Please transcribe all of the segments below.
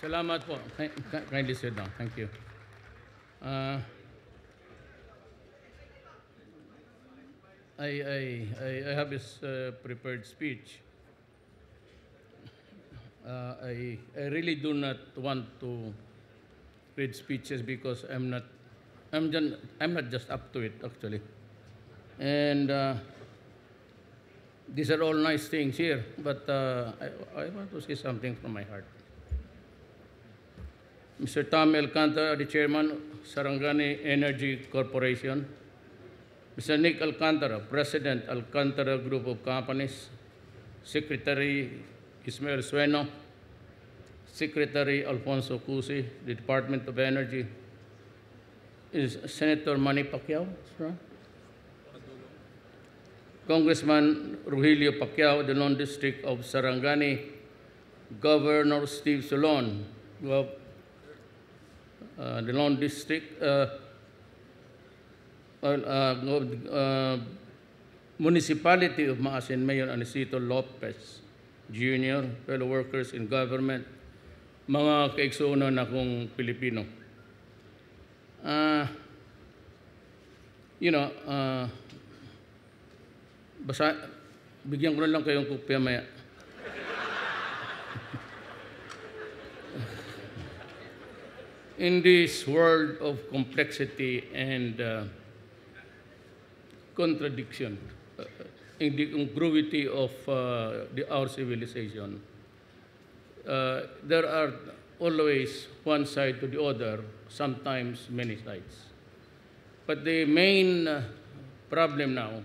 Salamat po. Kindly sit down. Thank you. Uh, I have this prepared speech. I really do not want to read speeches because I'm not just up to it actually. And these are all nice things here, but I want to say something from my heart. Mr. Tom Alcantara, the Chairman, Sarangani Energy Corporation. Mr. Nick Alcantara, President, Alcantara Group of Companies. Secretary Ismael Sueno. Secretary Alfonso Cusi, the Department of Energy. Is Senator Manny Pacquiao? Congressman Rogelio Pacquiao, the non-district of Sarangani. Governor Steve Solon, the non-district, municipality of Maasim, Mayor Anicito Lopez Jr., fellow workers in government, mga kaigsuunan na kong Pilipino. Bigyan ko na lang kayong kopya maya. In this world of complexity and contradiction, in the congruity of our civilization, there are always one side to the other, sometimes many sides. But the main problem now,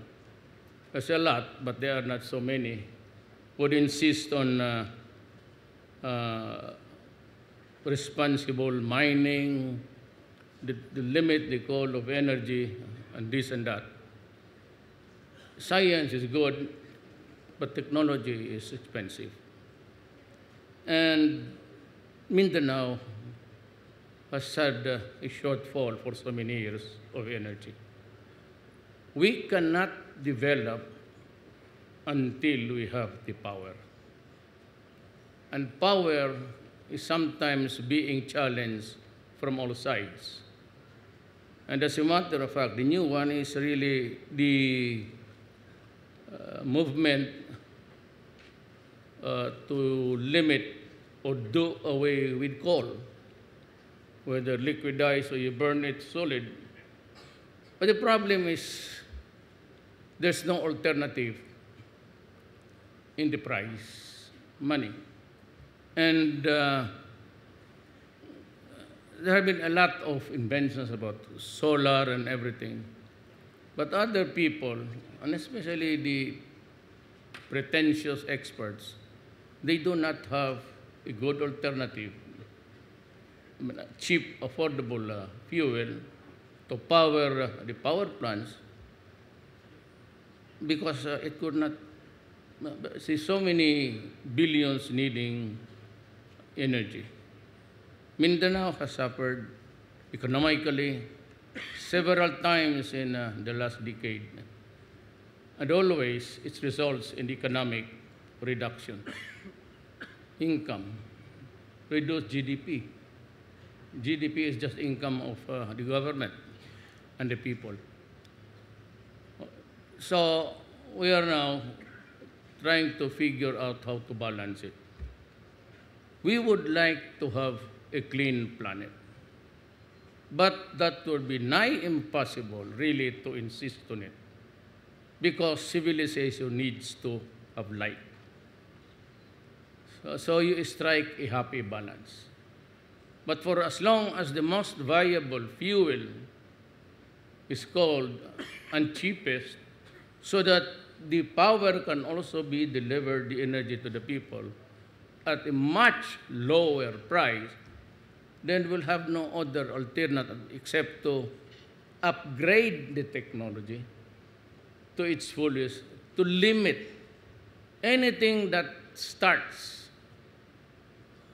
there's a lot, but there are not so many, would insist on responsible mining, the limit the coal of energy, and this and that. Science is good, but technology is expensive. And Mindanao has had a shortfall for so many years of energy. We cannot develop until we have the power. And power is sometimes being challenged from all sides. And as a matter of fact, the new one is really the movement to limit or do away with coal, whether liquidized or you burn it solid. But the problem is there's no alternative in the price, money. And there have been a lot of inventions about solar and everything. But other people, and especially the pretentious experts, they do not have a good alternative, cheap, affordable fuel to power the power plants, because it could not see so many billions needing energy. Mindanao has suffered economically several times in the last decade, and always it results in economic reduction. Income, reduced GDP. GDP is just income of the government and the people. So we are now trying to figure out how to balance it. We would like to have a clean planet, but that would be nigh impossible really to insist on it, because civilization needs to have light. So you strike a happy balance. But for as long as the most viable fuel is called and cheapest, so that the power can also be delivered, the energy to the people, at a much lower price, then we'll have no other alternative except to upgrade the technology to its fullest, to limit anything that starts.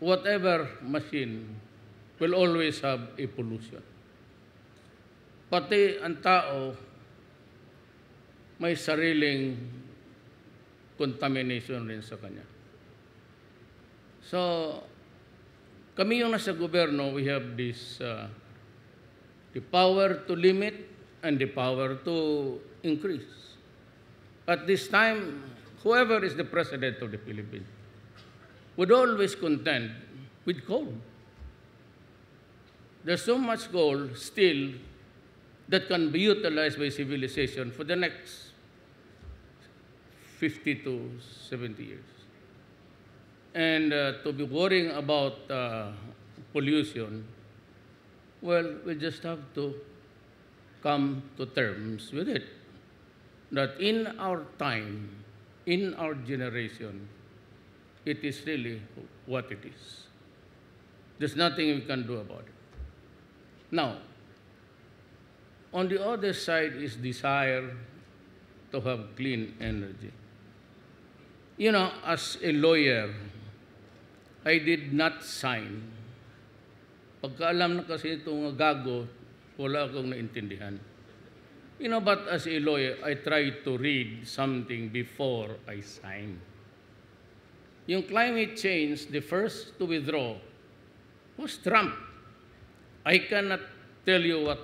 Whatever machine will always have a pollution. Pati ang tao may sariling contamination rin sa kanya. So, kami yung nasa gobyerno, we have this, the power to limit and the power to increase. At this time, whoever is the president of the Philippines would always contend with coal. There's so much coal still that can be utilized by civilization for the next 50 to 70 years. And to be worrying about pollution, well, we just have to come to terms with it. That in our time, in our generation, it is really what it is. There's nothing we can do about it. Now, on the other side is desire to have clean energy. You know, as a lawyer, I did not sign. Pagkaalam na kasi itong gago, wala akong naintindihan. You know, but as a lawyer, I try to read something before I sign. Yung climate change, the first to withdraw was Trump. I cannot tell you what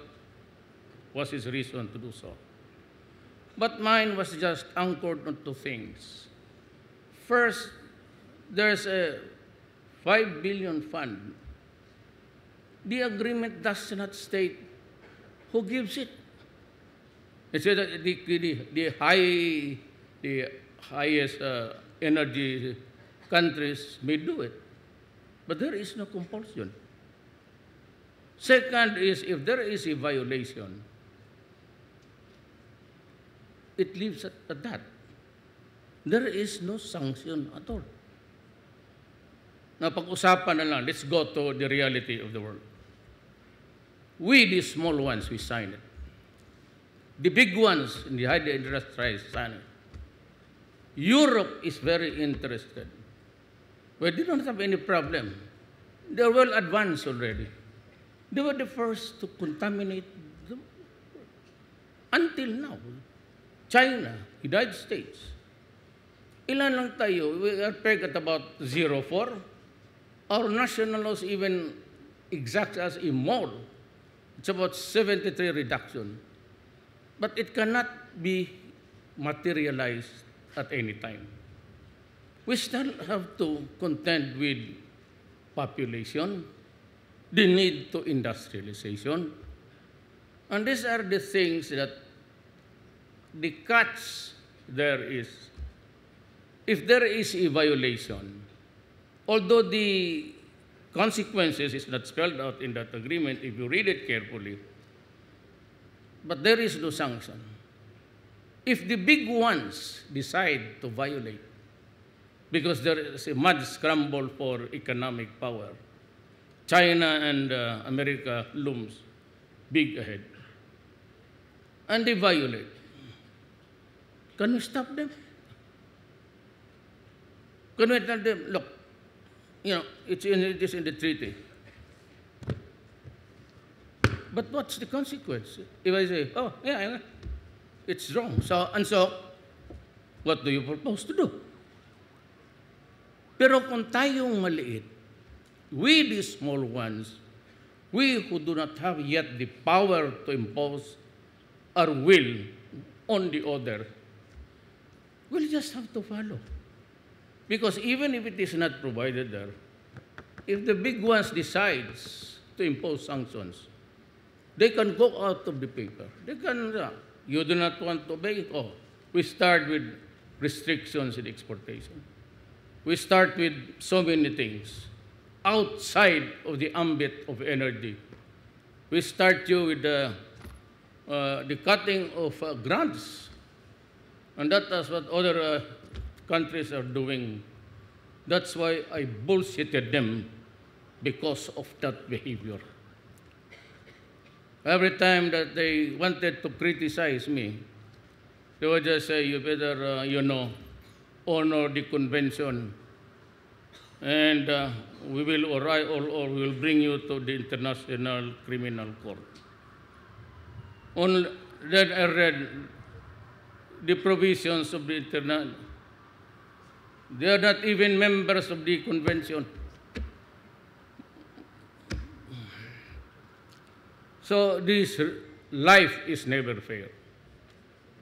was his reason to do so. But mine was just anchored on two things. First, there's a 5 billion fund. The agreement does not state who gives it. It said that the highest energy countries may do it. But there is no compulsion. Second is, if there is a violation, it leaves at that. There is no sanction at all. Now, pag-usapan na lang, let's go to the reality of the world. We, the small ones, we sign it. The big ones in the highly industrialized sign it. Europe is very interested. Well, they don't have any problem. They're well advanced already. They were the first to contaminate the world. Until now, China, United States. Ilan lang tayo? We are pegged at about 0.4. Our national loss even exact as a mole. It's about 73 reduction. But it cannot be materialized at any time. We still have to contend with population, the need to industrialization. And these are the things that the catch there is, if there is a violation, although the consequences is not spelled out in that agreement if you read it carefully, but there is no sanction. If the big ones decide to violate, because there is a mad scramble for economic power, China and America looms big ahead, and they violate, can we stop them? Can we tell them, look, you know, it is in the treaty. But what's the consequence? If I say, oh, yeah, it's wrong. So, what do you propose to do? Pero kung tayong maliit, we the small ones, we who do not have yet the power to impose our will on the other, we'll just have to follow. Because even if it is not provided there, if the big ones decides to impose sanctions, they can go out of the paper. They can, you do not want to obey? Oh, we start with restrictions in exportation. We start with so many things outside of the ambit of energy. We start you with the cutting of grants. And that is what other countries are doing. That's why I bullshitted them because of that behavior. Every time that they wanted to criticize me, they would just say, you better, honor the convention, and we will arrive or we will bring you to the International Criminal Court. Then I read the provisions of the International. They are not even members of the convention. So this life is never fair.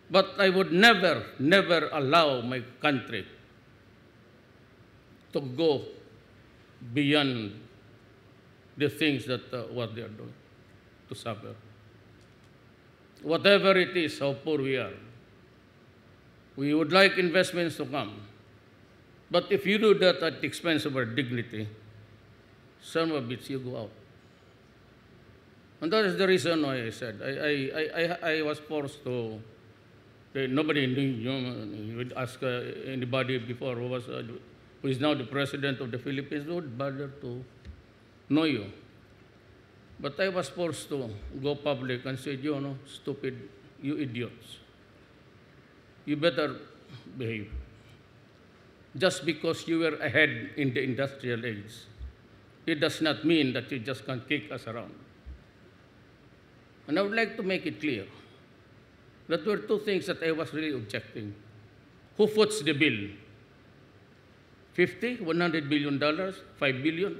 But I would never, never allow my country to go beyond the things that what they are doing, to suffer. Whatever it is, how poor we are, we would like investments to come. But if you do that at the expense of our dignity, son of a bitch, you go out. And that is the reason why I said, I was forced to, nobody knew, you would ask anybody before who is now the president of the Philippines, who would bother to know you. But I was forced to go public and say, you know, stupid, you idiots. You better behave. Just because you were ahead in the industrial age, it does not mean that you just can kick us around. And I would like to make it clear that there were two things that I was really objecting. Who foots the bill? 50, $100 billion, $5 billion?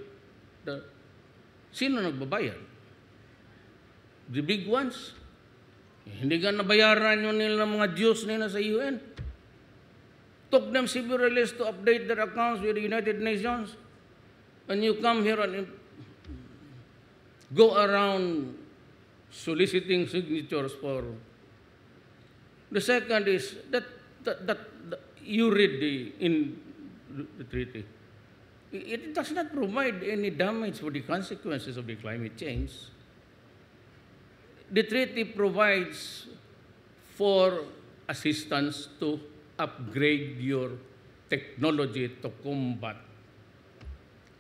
Sino nagbabayad? The big ones? Hindi ka nabayaran yun nila ng mga Diyos nila sa UN. Took them several years to update their accounts with the United Nations. And you come here and go around soliciting signatures for. The second is that you read the treaty. It does not provide any damage for the consequences of the climate change. The treaty provides for assistance to upgrade your technology to combat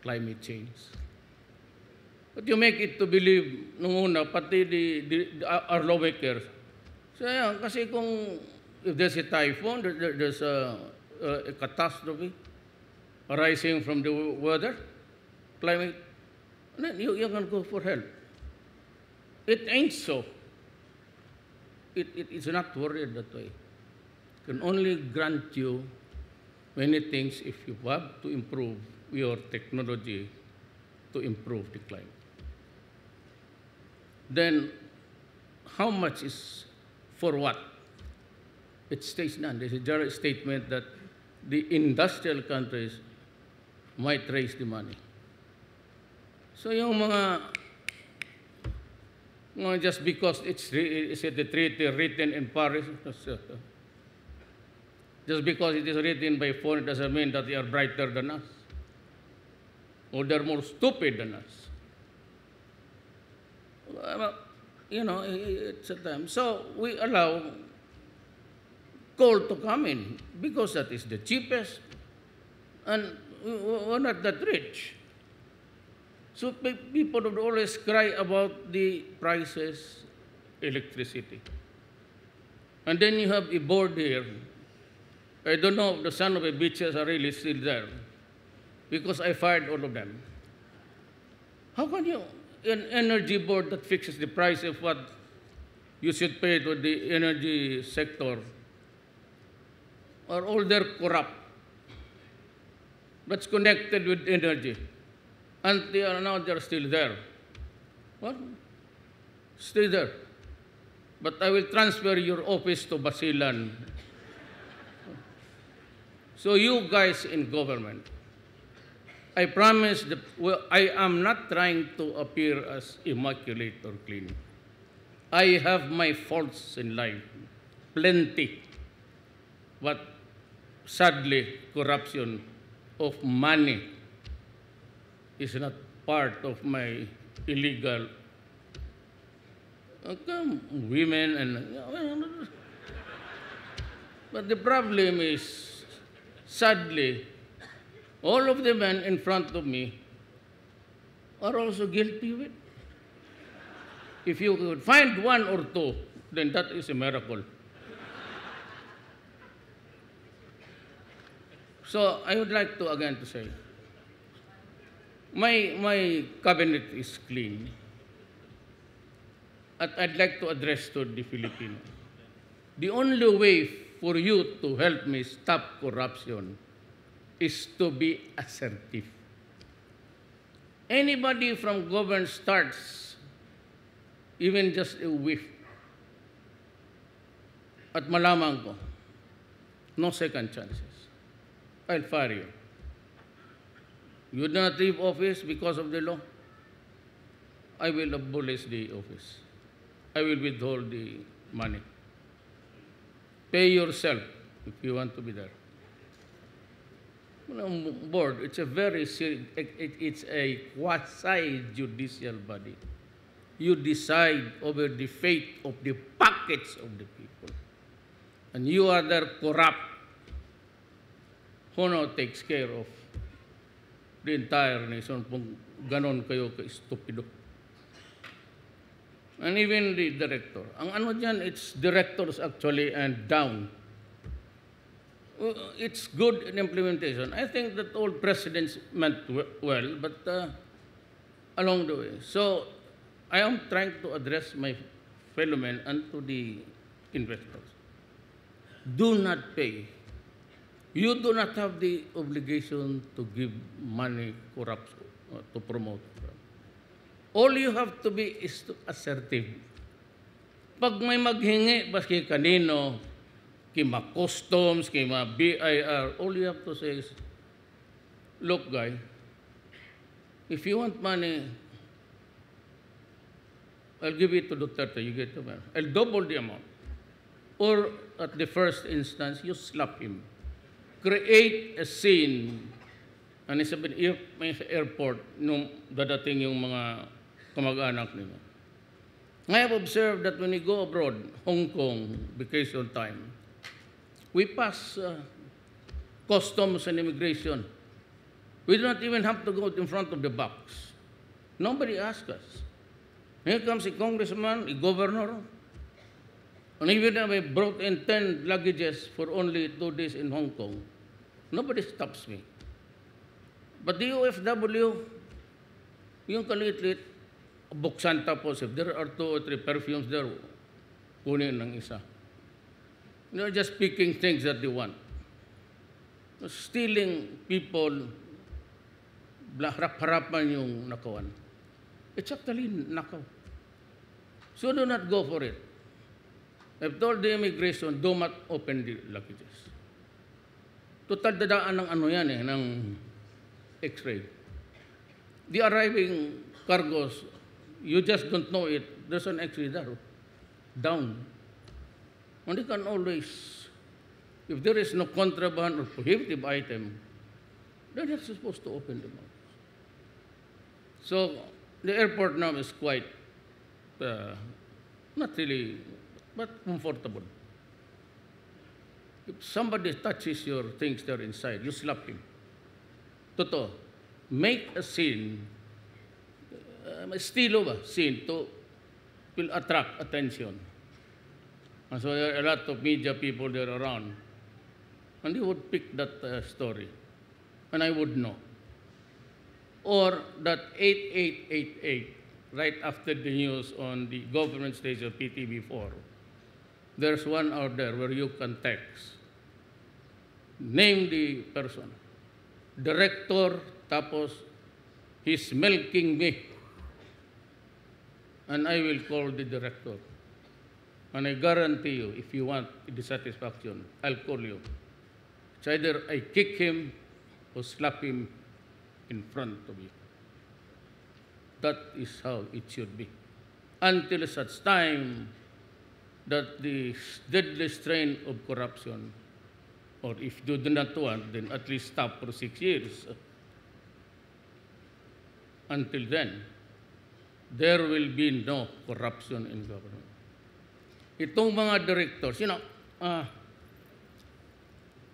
climate change. But you make it to believe, nung una, pati our lawmakers, so, yeah, kasi kung if there's a typhoon, there's a catastrophe arising from the weather, climate, then you can go for help. It ain't so. It's not worried that way. It can only grant you many things if you have to improve your technology to improve the climate. Then, how much is for what? It stays none. There's a general statement that the industrial countries might raise the money. So yung mga just because it's the treaty written in Paris, just because it is written by foreign doesn't mean that they are brighter than us, or they're more stupid than us. You know, it's a time. So we allow coal to come in because that is the cheapest, and we're not that rich. So people would always cry about the prices, electricity. And then you have a board here. I don't know if the son of a bitches are really still there, because I fired all of them. How can you, an energy board that fixes the price of what you should pay to the energy sector, are all there corrupt, that's connected with energy? And they're still there. What? Stay there. But I will transfer your office to Basilan. So you guys in government, I promise that I am not trying to appear as immaculate or clean. I have my faults in life, plenty. But sadly, corruption of money is not part of my illegal women and. But the problem is, sadly, all of the men in front of me are also guilty of it. If you could find one or two, then that is a miracle. So I would like to again to say, my cabinet is clean. And I'd like to address to the Filipinos. The only way for you to help me stop corruption is to be assertive. Anybody from government starts even just a whiff, at malaman ko, no second chances, I'll fire you. You do not leave office because of the law, I will abolish the office. I will withhold the money. Pay yourself if you want to be there. Board, it's a very serious, it's a quasi-judicial body. You decide over the fate of the pockets of the people. And you are there corrupt. Who now takes care of the entire nation kung ganon kayo ka-stupido? And even the director. Ang ano dyan, it's directors actually and down. It's good in implementation. I think that all presidents meant well, but along the way. So I am trying to address my fellow men and to the investors. Do not pay. You do not have the obligation to give money corruption to promote. All you have to be is to assertive. Pag may maghingi, baski kanino, kima customs, kima BIR, all you have to say is, look guy, if you want money, I'll give it to Duterte, you get the money. I'll double the amount. Or at the first instance, you slap him. Create a scene. Ano sabihin, may airport, nung dadating yung mga kamag-anak nila. I have observed that when we go abroad, Hong Kong, vacation time, we pass customs and immigration. We do not even have to go in front of the box. Nobody asks us. Here comes a congressman, a governor, and even if I brought in 10 luggages for only 2 days in Hong Kong, nobody stops me. But the OFW, yung kalit-lit, buksan tapos, if there are 2 or 3 perfumes there, kunin ng isa. They're just picking things that they want. Stealing people, harap-harapan yung nakawan. It's actually nakaw. So do not go for it. I've told the immigration, do not open the luggages. Total dadaan ng ano yan ng X-ray. The arriving cargos, you just don't know it. There's an X-ray there, down. And you can always, if there is no contraband or prohibitive item, they're not supposed to open them out. So the airport now is quite, not really, but comfortable. If somebody touches your things there inside, you slap him. Totoo, make a scene, estilo ba, scene to will attract attention. And so there are a lot of media people there around. And they would pick that story. And I would know. Or that 8888, right after the news on the government station PTV4, there's one out there where you can text. Name the person. Director, tapos, he's milking me. And I will call the director. And I guarantee you, if you want dissatisfaction, I'll call you. It's either I kick him or slap him in front of you. That is how it should be. Until such time that the deadly strain of corruption, or if you do not want, then at least stop for 6 years. Until then, there will be no corruption in government. Itong mga directors,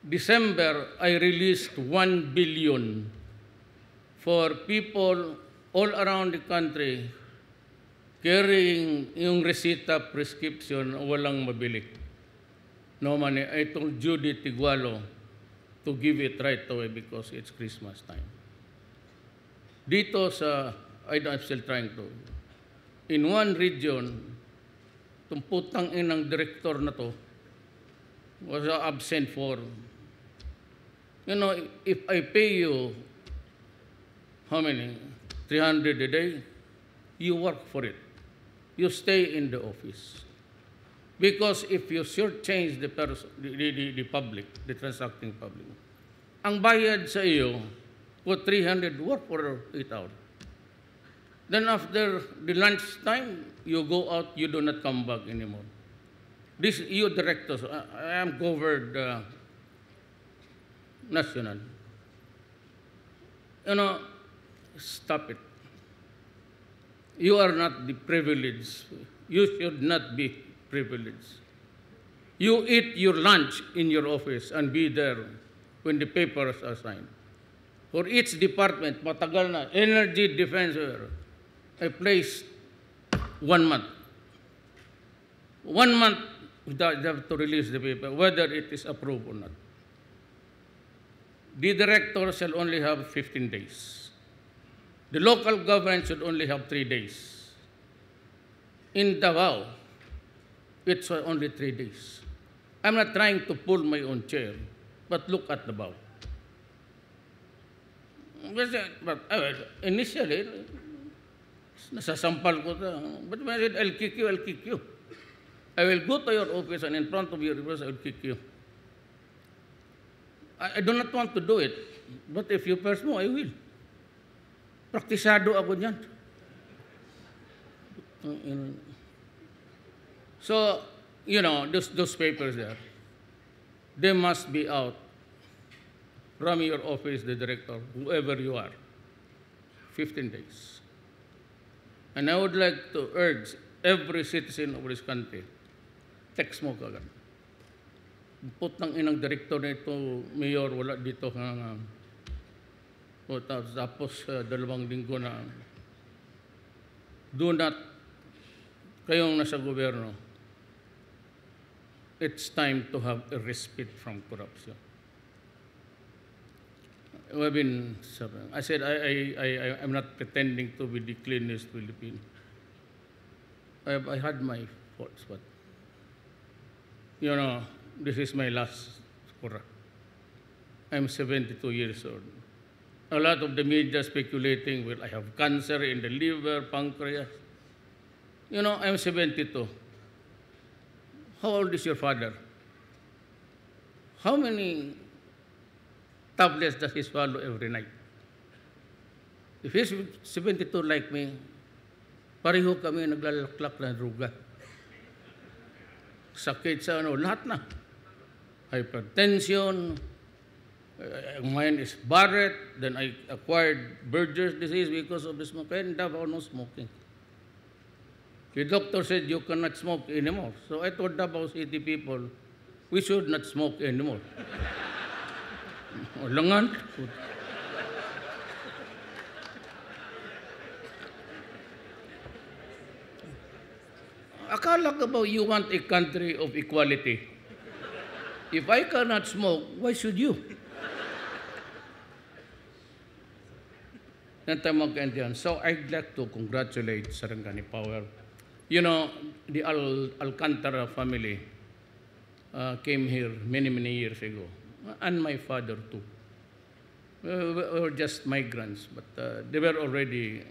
December, I released 1 billion for people all around the country carrying yung resita prescription walang mabili. No money. I told Judy Tigualo to give it right away because it's Christmas time. Dito sa, I'm still trying to, in one region, itong putang inang director na to was absent for, if I pay you, how many? 300 a day, you work for it. you stay in the office. Because if you shortchange the public, the transacting public, ang bayad sa iyo, for 300, work for 8 hours. Then after the lunch time, you go out, you do not come back anymore. This, you directors, I am covered national. You know, stop it. You are not the privileged. You should not be privileged. You eat your lunch in your office and be there when the papers are signed. For each department, matagal na, energy, defense, I placed 1 month. 1 month, they have to release the paper, whether it is approved or not. The director shall only have 15 days. The local government should only have 3 days. In Davao, it's only 3 days. I'm not trying to pull my own chair, but look at Davao. But initially, nasasampal ko ta. But when I said, I'll kick you, I'll kick you. I will go to your office and in front of your office, I will kick you. I do not want to do it, but if you press mo, I will. Praktisado ako dyan. So, you know, those papers there, they must be out from your office, the director, whoever you are, 15 days. And I would like to urge every citizen of this country, text mo kagad. Put ng inang direktor nito, mayor, wala dito tapos 2 linggo na, do not, kayong nasa gobyerno, it's time to have a respite from corruption. I said, I'm not pretending to be the cleanest Filipino. I had my faults, but, you know, this is my last hurrah. I'm 72 years old. A lot of the media speculating, well, I have cancer in the liver, pancreas. You know, I'm 72. How old is your father? How many tablets does he swallow every night? If he's 72 like me, pareho kami naglalaklak na druga. Sakit sa lahat na. Hypertension, mine is Barrett, then I acquired Berger's disease because of the smoke. I ended up no smoking. The doctor said you cannot smoke anymore. So I told Davao City people, we should not smoke anymore. Langan. Akala ka ba you want a country of equality? If I cannot smoke, why should you? So I'd like to congratulate Sarangani Power. You know, the Alcantara family came here many, many years ago, and my father too. We were just migrants, but they were already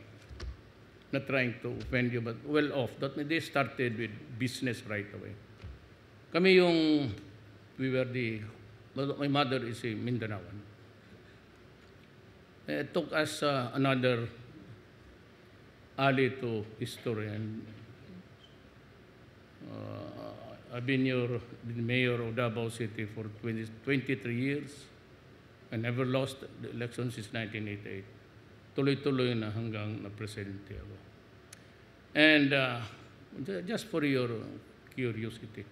not trying to offend you, but well off. That they started with business right away. My mother is a Mindanaoan. It took us another alley to history, and I've been the mayor of Davao City for 23 years. I never lost the election since 1988. Tuloy-tuloy na hanggang na-presidente ako. And just for your curiosity,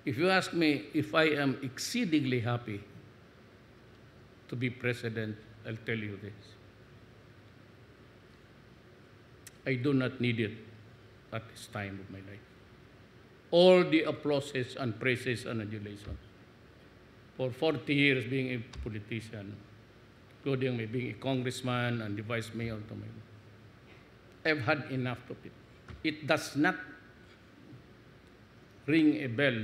if you ask me if I am exceedingly happy to be president, I'll tell you this. I do not need it at this time of my life. All the applauses and praises and adulations. For 40 years being a politician, including me being a congressman and the vice mayor to me, I've had enough of it. It does not ring a bell.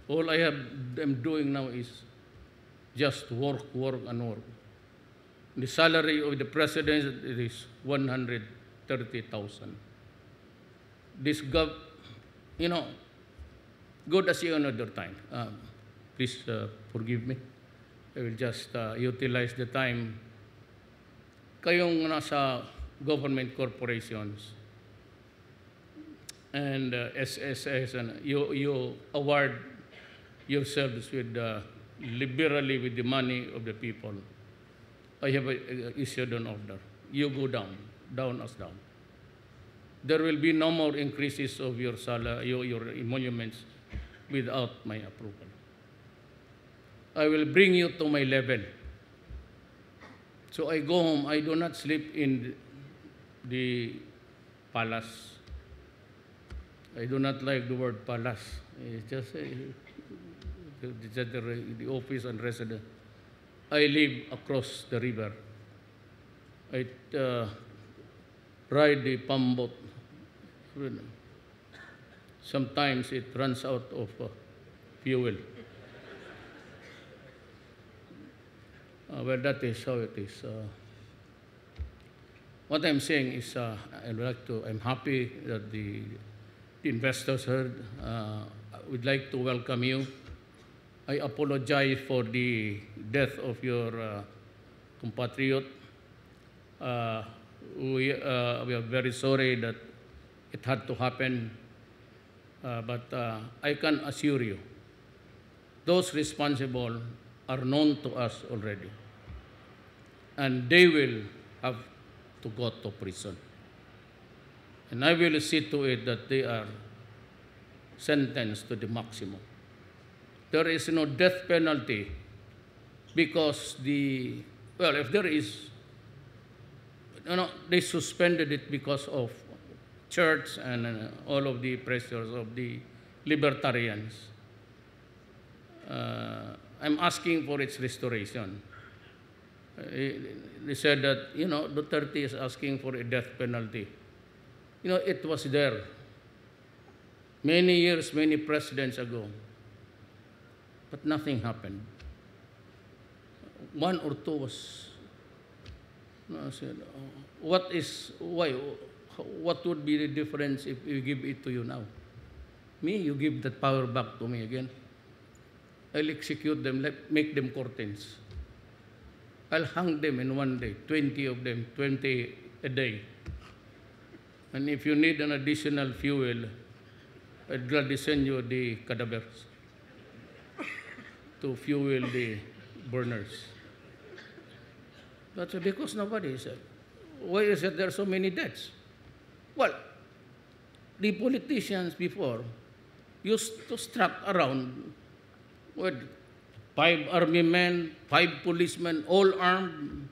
All I'm doing now is just work, and work. The salary of the president is 130,000. this you know, good as you another time. Please forgive me. I will just utilize the time. Kayong nasa government corporations and SSS, and you award yourselves with liberally with the money of the people. I have issued an order. You go down as down. There will be no more increases of your salary, your emoluments without my approval. I will bring you to my level. So I go home. I do not sleep in the palace. I do not like the word palace. It's just the office and residence. I live across the river. I ride the pambot. Sometimes it runs out of fuel. Well, that is how it is. What I'm saying is, I'm happy that the investors heard. I would like to welcome you. I apologize for the death of your compatriot. We are very sorry that it had to happen, but I can assure you, those responsible are known to us already, and they will have to go to prison. And I will see to it that they are sentenced to the maximum. There is no death penalty because if there is, they suspended it because of church and all of the pressures of the libertarians. I'm asking for its restoration. They said that, Duterte is asking for a death penalty. It was there many years, many presidents ago, but nothing happened. One or two was, I said, what would be the difference if we give it to you now? Me, you give that power back to me again. I'll execute them, make them curtains. I'll hang them in one day, 20 of them, 20 a day. And if you need an additional fuel, I'd gladly send you the cadavers to fuel the burners. That's because nobody said. Why is it there are so many deaths? Well, the politicians before used to strap around with 5 army men, 5 policemen, all armed.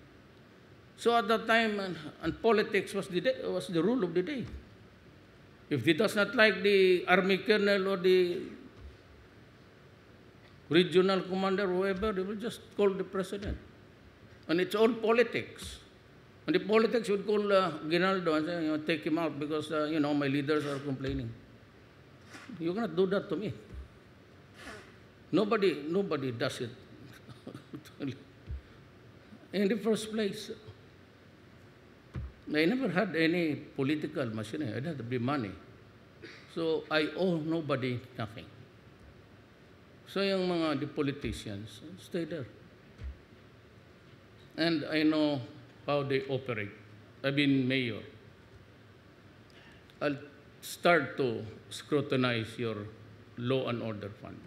So at that time, and politics was the rule of the day. If they does not like the army colonel or the regional commander, whoever, they will just call the president. And it's all politics. And the politics would call Ginaldo and say, take him out because, my leaders are complaining. You cannot do that to me. Nobody does it. In the first place, I never had any political machinery. I didn't have the money. So I owe nobody nothing. So the politicians, stay there. And I know how they operate. I've been mayor. I'll start to scrutinize your law and order fund.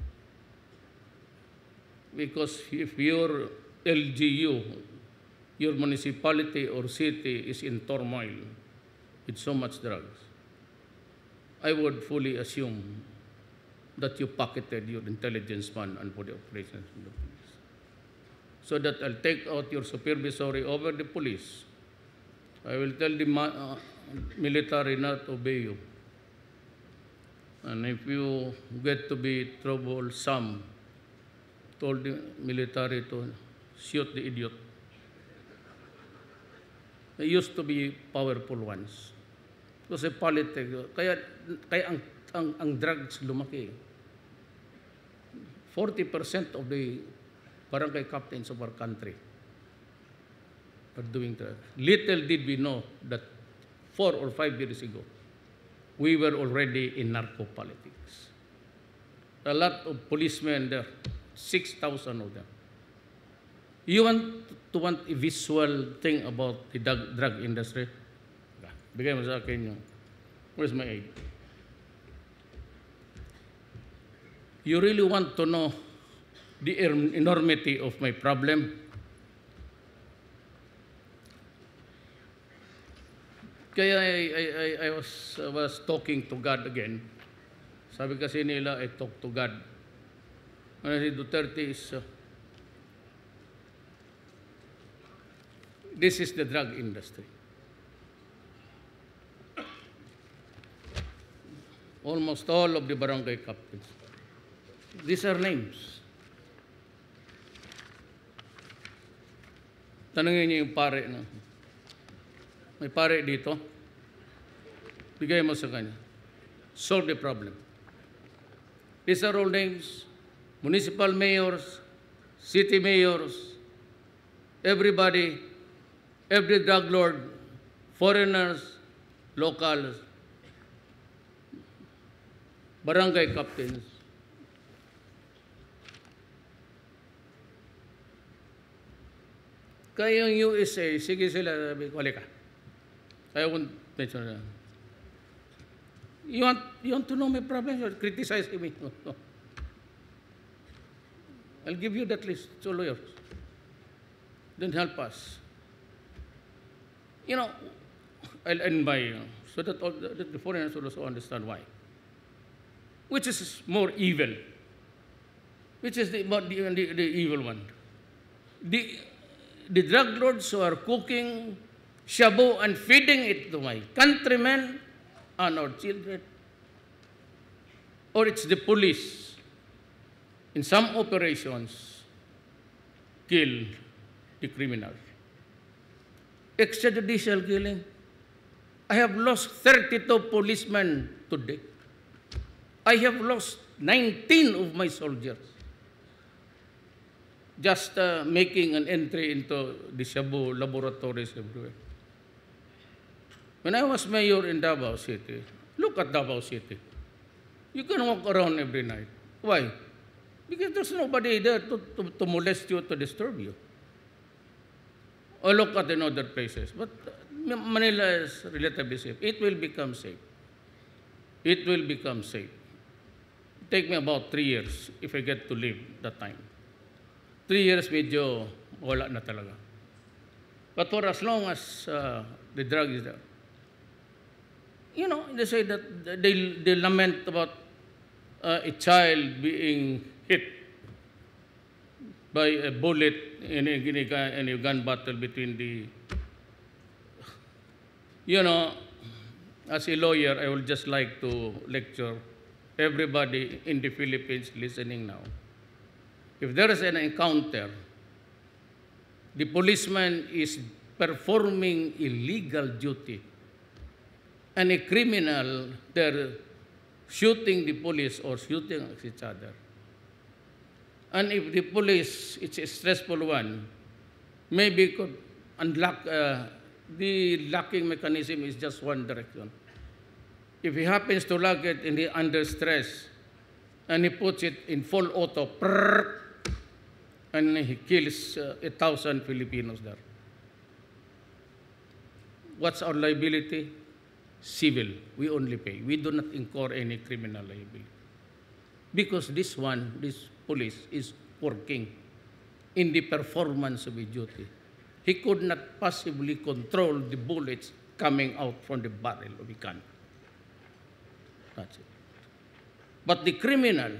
Because if your LGU, your municipality or city is in turmoil with so much drugs, I would fully assume that you pocketed your intelligence fund and for the operations of the police. So that I'll take out your supervisory over the police. I will tell the military not to obey you. And if you get to be troublesome, told the military to shoot the idiot. They used to be powerful ones. Kasi politics, kaya ang drugs lumaki. 40% of the barangay captains of our country are doing drugs. Little did we know that 4 or 5 years ago, we were already in narco politics. A lot of policemen there, 6,000 of them. You want a visual thing about the drug industry? Bigay mo sa akin yung, where's my aid? You really want to know the enormity of my problem? Kaya I was talking to God again. Sabi kasi nila, I talk to God. Ano si Duterte is, this is the drug industry. Almost all of the barangay captains. These are names. Tanungin niyo yung pare na, may pare dito, bigay mo sa kanya. Solve the problem. These are all names, municipal mayors, city mayors, everybody, every drug lord, foreigners, locals, barangay captains. Kaya yung USA, sige sila, sabi ko, halika. I won't mention that. You want to know my problem? Criticize me. No. I'll give you that list. It's all lawyers. Then help us. You know, I'll end by, so that the foreigners will also understand why. Which is more evil? Which is the evil one? The drug lords who are cooking shabu and feeding it to my countrymen and our children, or it's the police in some operations kill the criminals. Extrajudicial killing. I have lost 32 policemen today. I have lost 19 of my soldiers just making an entry into the shabu laboratories everywhere. When I was mayor in Davao City, look at Davao City. You can walk around every night. Why? Because there's nobody there to molest you, to disturb you. Or look at in other places. But Manila is relatively safe. It will become safe. It will become safe. It take me about 3 years if I get to live that time. 3 years medyo wala na talaga. But for as long as the drug is there, you know, they say that they lament about a child being hit by a bullet in a gun battle between the, you know, as a lawyer, I would just like to lecture everybody in the Philippines listening now. If there is an encounter, the policeman is performing illegal duty, and a criminal, they're shooting the police or shooting each other. And if the police, it's a stressful one, maybe could unlock, the locking mechanism is just one direction. If he happens to lock it in the under stress, and he puts it in full auto, and he kills 1,000 Filipinos there. What's our liability? Civil. We only pay. We do not incur any criminal liability. Because this police is working in the performance of his duty. He could not possibly control the bullets coming out from the barrel of a gun. That's it. But the criminal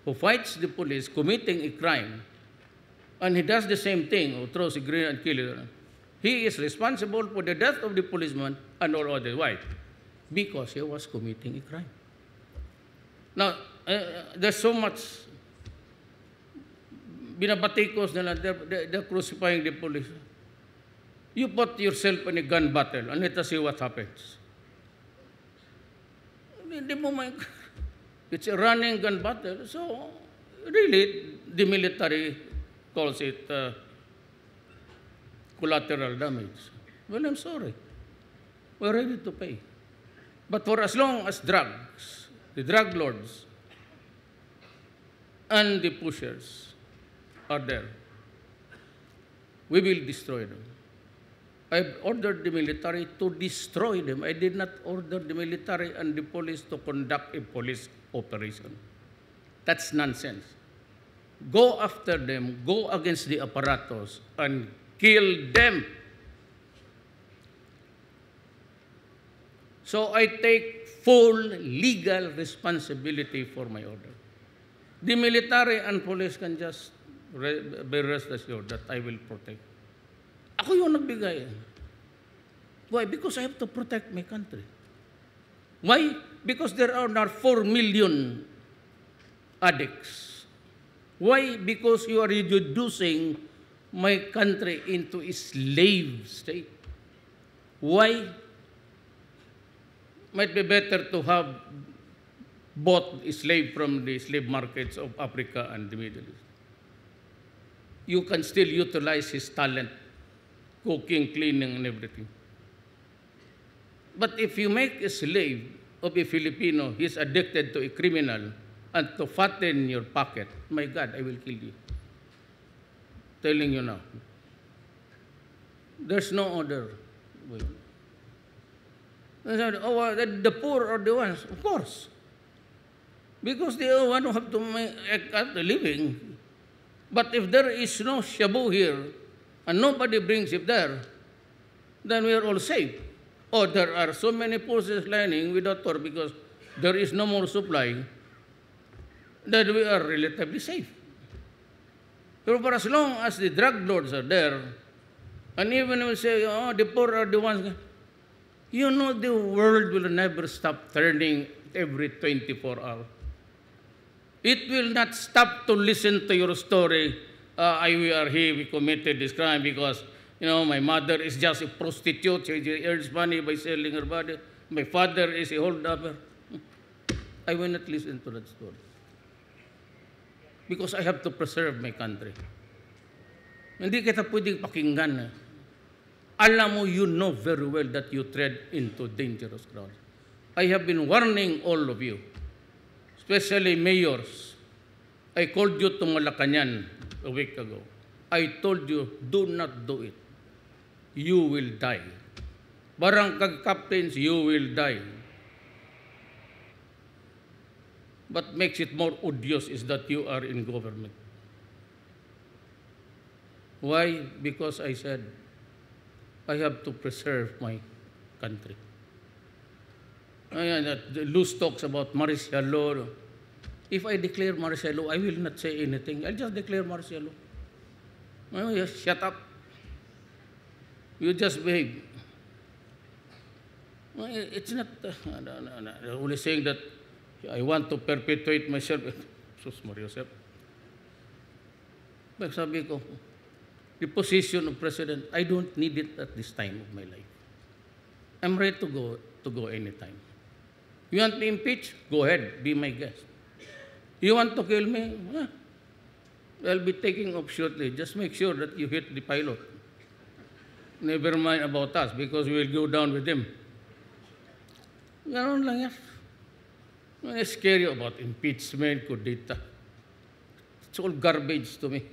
who fights the police committing a crime, and he does the same thing, or throws a grenade and kills him, he is responsible for the death of the policeman and all others. Why? Because he was committing a crime. Now, there's so much binabatikos nila, they're crucifying the police. You put yourself in a gun battle and let us see what happens. It's a running gun battle, so really the military calls it collateral damage. Well, I'm sorry. We're ready to pay. But for as long as drugs, the drug lords, and the pushers are there, we will destroy them. I've ordered the military to destroy them. I did not order the military and the police to conduct a police operation. That's nonsense. Go after them, go against the apparatus, and kill them. So I take full legal responsibility for my order. The military and police can just be rest assured that I will protect. Ako yung nagbigay. Why? Because I have to protect my country. Why? Because there are now 4 million addicts. Why? Because you are reducing my country into a slave state. Why? Might be better to have bought a slave from the slave markets of Africa and the Middle East. You can still utilize his talent, cooking, cleaning, and everything. But if you make a slave of a Filipino, he's addicted to a criminal, and to fatten your pocket, my God, I will kill you. Telling you now. There's no other way. Oh, the poor are the ones, of course. Because they are one who have to make a living. But if there is no shabu here, and nobody brings it there, then we are all safe. Or there are so many forces lining without work because there is no more supply, that we are relatively safe. But for as long as the drug lords are there, and even when we say, oh, the poor are the ones, you know the world will never stop turning every 24 hours. It will not stop to listen to your story. We are here, we committed this crime because, my mother is just a prostitute. She earns money by selling her body. My father is a hold-upper. I will not listen to that story. Because I have to preserve my country. Hindi kita pwedeng pakinggan. Alam mo, you know very well that you tread into dangerous ground. I have been warning all of you, especially mayors. I called you to Malacanang a week ago. I told you, do not do it. You will die. Barangay captains, you will die. What makes it more odious is that you are in government. Why? Because I said, I have to preserve my country. The loose talks about martial law. If I declare martial law, I will not say anything. I'll just declare martial law. Just shut up. You just behave. It's not only saying that I want to perpetuate myself. Sus Maria Josep. But sabi ko, the position of president, I don't need it at this time of my life. I'm ready to go anytime. You want me impeached? Go ahead, be my guest. You want to kill me? I'll be taking off shortly. Just make sure that you hit the pilot. Never mind about us because we will go down with him. Ganon lang yan. It's scary about impeachment, kudita. It's all garbage to me.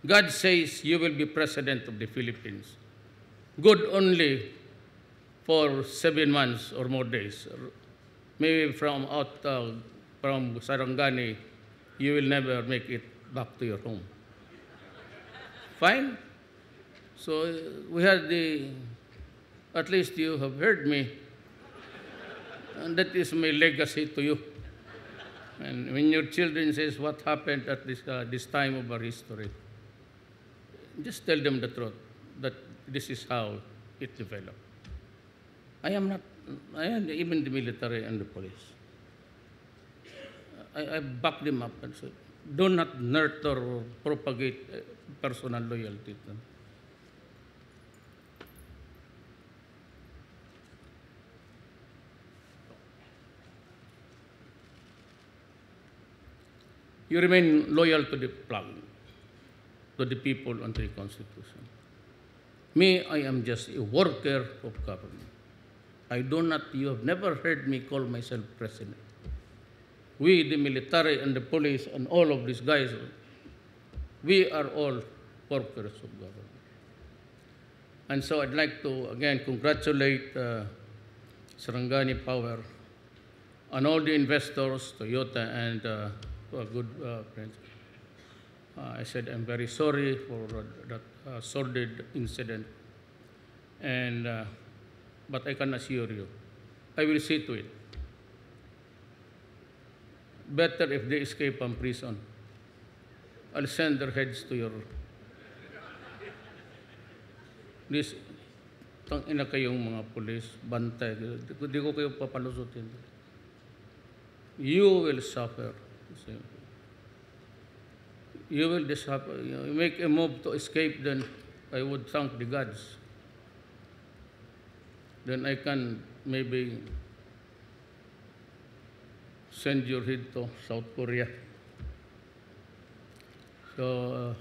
God says you will be president of the Philippines. Good only for 7 months or more days. Maybe from Sarangani, you will never make it back to your home. Fine? So we had at least you have heard me. And that is my legacy to you. And when your children says what happened at this time of our history, just tell them the truth, that this is how it developed. I am even the military and the police. I back them up and said, do not nurture or propagate personal loyalty to them. You remain loyal to the flag, to the people, and to the Constitution. Me, I am just a worker of government. You have never heard me call myself president. We, the military and the police and all of these guys, we are all workers of government. And so I'd like to, again, congratulate Sarangani Power and all the investors, Toyota, and good friends. I said I'm very sorry for that sordid incident, and but I can assure you, I will see to it. Better if they escape from prison. I'll send their heads to your... This, tangina kayong mga pulis, bantay, di ko kayo papalusutin. You will suffer. You will suffer. You make a move to escape, then I would thank the gods. Then I can maybe send your head to South Korea. So,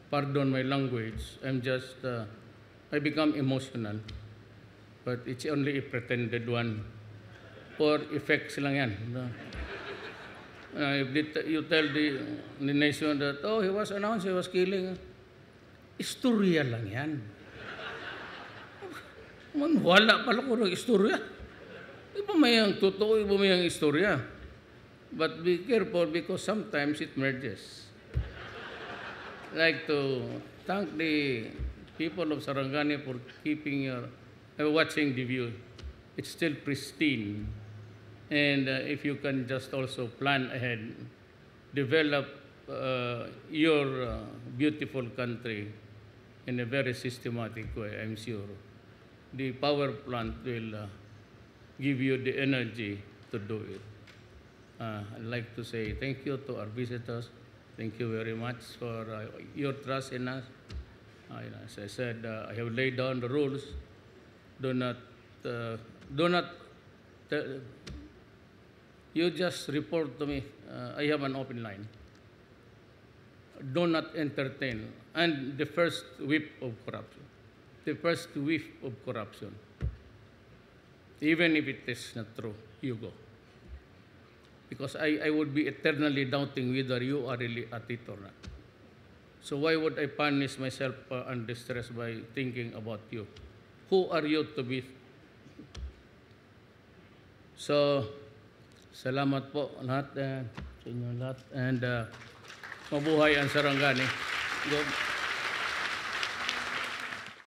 pardon my language. I'm just, I become emotional. But it's only a pretended one. For effects lang yan. If you tell the nation that, oh, he was announced, he was killing. Istorya lang yan. Wala pala ko ng istorya. Iba may ang totoo, iba may ang istorya. But be careful because sometimes it merges. I'd like to thank the people of Sarangani for keeping watching the view. It's still pristine. And if you can just also plan ahead, develop your beautiful country in a very systematic way, I'm sure. The power plant will give you the energy to do it. I'd like to say thank you to our visitors. Thank you very much for your trust in us. As I said, I have laid down the rules. Do not, you just report to me. I have an open line. Do not entertain. And the first whiff of corruption. The first whiff of corruption. Even if it is not true, you go. Because I would be eternally doubting whether you are really at it or not. So why would I punish myself and distress by thinking about you? Who are you to be? So, salamat po lahat, sa inyo lahat. And mabuhay ang Sarangani.